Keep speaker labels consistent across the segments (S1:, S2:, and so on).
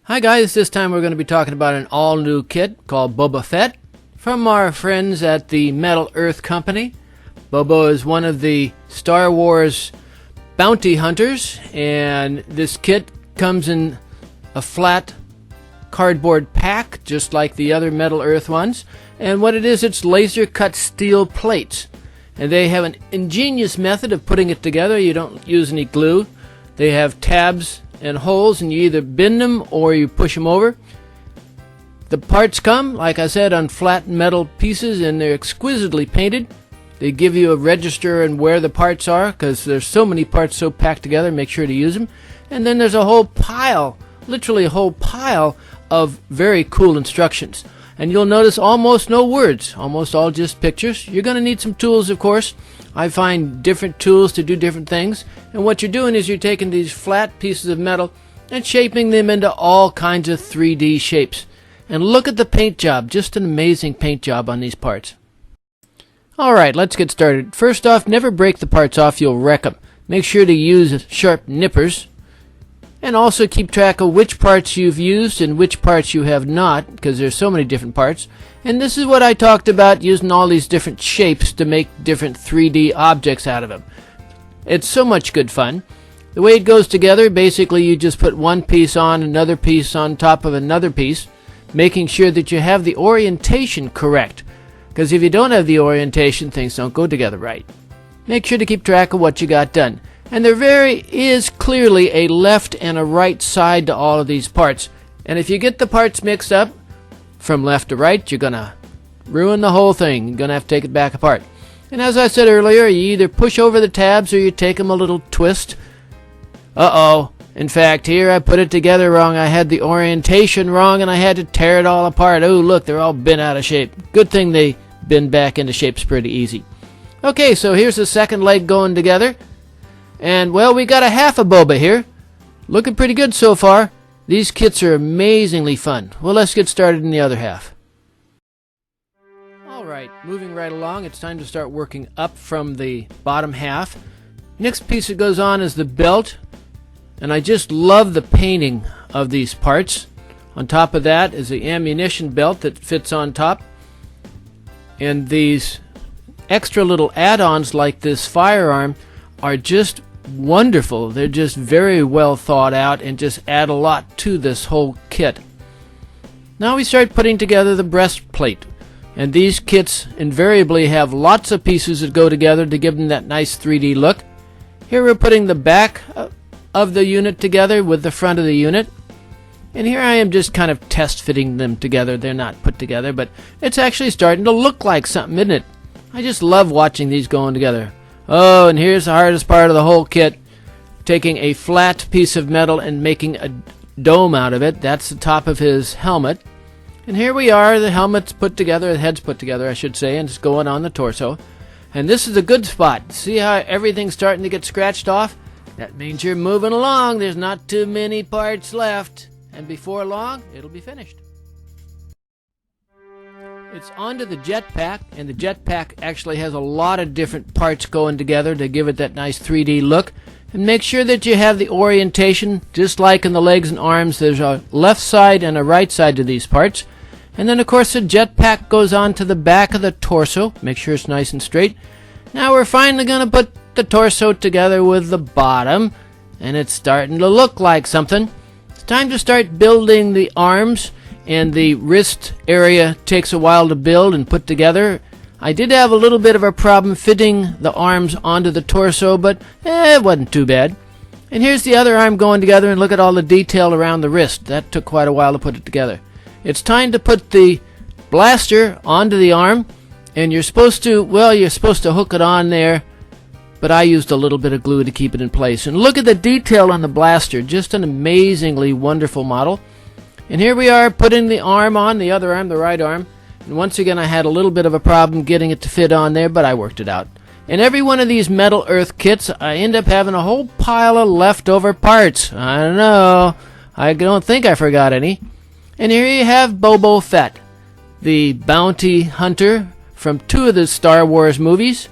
S1: Hi guys, this time we're going to be talking about an all-new kit called Boba Fett from our friends at the MetalEarth Company. Boba is one of the Star Wars bounty hunters, and this kit comes in a flat cardboard pack just like the other MetalEarth ones. And what it is, it's laser cut steel plates. And they have an ingenious method of putting it together. You don't use any glue. They have tabs and holes, and you either bend them or you push them over. The parts come, like I said, on flat metal pieces, and they're exquisitely painted. They give you a register and where the parts are, because there's so many parts so packed together. Make sure to use them. And then there's a whole pile, literally a whole pile of very cool instructions. And you'll notice almost no words, almost all just pictures. You're going to need some tools, of course. I find different tools to do different things. And what you're doing is you're taking these flat pieces of metal and shaping them into all kinds of 3D shapes. And look at the paint job, just an amazing paint job on these parts. Alright, let's get started. First off, never break the parts off, you'll wreck them. Make sure to use sharp nippers. And also keep track of which parts you've used and which parts you have not, because there's so many different parts. And this is what I talked about, using all these different shapes to make different 3D objects out of them. It's so much good fun. The way it goes together, basically you just put one piece on, another piece on top of another piece, making sure that you have the orientation correct. Because if you don't have the orientation, things don't go together right. Make sure to keep track of what you got done. And there is clearly a left and a right side to all of these parts. And if you get the parts mixed up from left to right, you're going to ruin the whole thing. You're going to have to take it back apart. And as I said earlier, you either push over the tabs or you take them a little twist. Uh-oh. In fact, here I put it together wrong. I had the orientation wrong and I had to tear it all apart. Oh, look, they're all bent out of shape. Good thing they bend back into shapes pretty easy. Okay, so here's the second leg going together. And, well, we got a half a Boba here. Looking pretty good so far. These kits are amazingly fun. Well, let's get started in the other half. Alright, moving right along, it's time to start working up from the bottom half. Next piece that goes on is the belt. And I just love the painting of these parts. On top of that is the ammunition belt that fits on top. And these extra little add-ons like this firearm are just wonderful. They're just very well thought out and just add a lot to this whole kit. Now we start putting together the breastplate. And these kits invariably have lots of pieces that go together to give them that nice 3D look. Here we're putting the back of the unit together with the front of the unit. And here I am just kind of test fitting them together. They're not put together, but it's actually starting to look like something, isn't it? I just love watching these going together. Oh, and here's the hardest part of the whole kit. Taking a flat piece of metal and making a dome out of it. That's the top of his helmet. And here we are, the helmet's put together, the head's put together, I should say, and it's going on the torso. And this is a good spot. See how everything's starting to get scratched off? That means you're moving along. There's not too many parts left. And before long, it'll be finished. It's onto the jetpack, and the jetpack actually has a lot of different parts going together to give it that nice 3D look. And make sure that you have the orientation, just like in the legs and arms. There's a left side and a right side to these parts. And then, of course, the jetpack goes on to the back of the torso. Make sure it's nice and straight. Now we're finally going to put the torso together with the bottom, and it's starting to look like something. It's time to start building the arms. And the wrist area takes a while to build and put together. I did have a little bit of a problem fitting the arms onto the torso, but it wasn't too bad. And here's the other arm going together, and look at all the detail around the wrist. That took quite a while to put it together. It's time to put the blaster onto the arm, and you're supposed to hook it on there, but I used a little bit of glue to keep it in place. And look at the detail on the blaster. Just an amazingly wonderful model. And here we are putting the arm on, the other arm, the right arm. And once again, I had a little bit of a problem getting it to fit on there, but I worked it out. In every one of these MetalEarth kits, I end up having a whole pile of leftover parts. I don't know. I don't think I forgot any. And here you have Boba Fett, the bounty hunter from 2 of the Star Wars movies.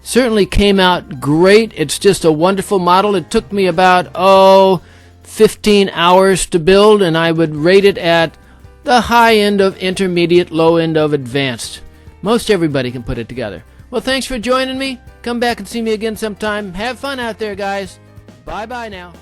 S1: Certainly came out great. It's just a wonderful model. It took me about, 15 hours to build, and I would rate it at the high end of intermediate, low end of advanced. Most everybody can put it together. Well, thanks for joining me. Come back and see me again sometime. Have fun out there, guys. Bye-bye now.